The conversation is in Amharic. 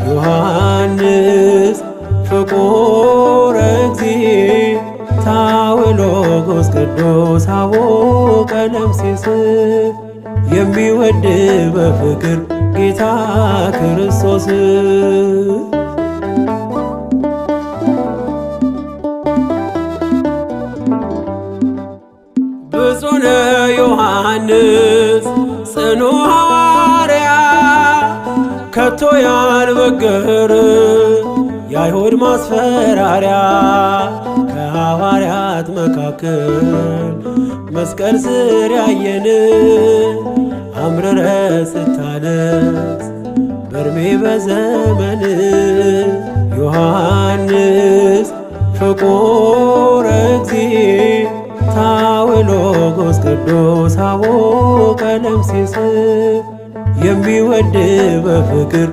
ዮሐንስ ፍቁረ እግዚእ ታውሎጎስ ቅዱስ አቡነ ቀለምሲስ የሚወድ በፍቅር ጌታ ክርስቶስ ብፁዕ ዮሐንስ ጽኑ ሐዋርያ ከቶ ያልበገረ የአይሁድ ማስፈራሪያ ከሐዋርያት መካከል መስቀል ስር ያየን አምርረ ስታለቅስ በርሜ በዘመን ዮሐንስ ፍቁረ እግዚእ ታውሎጎስ ቅዱስ አቡነ ቀለምሲስ የሚወድ በፍቅር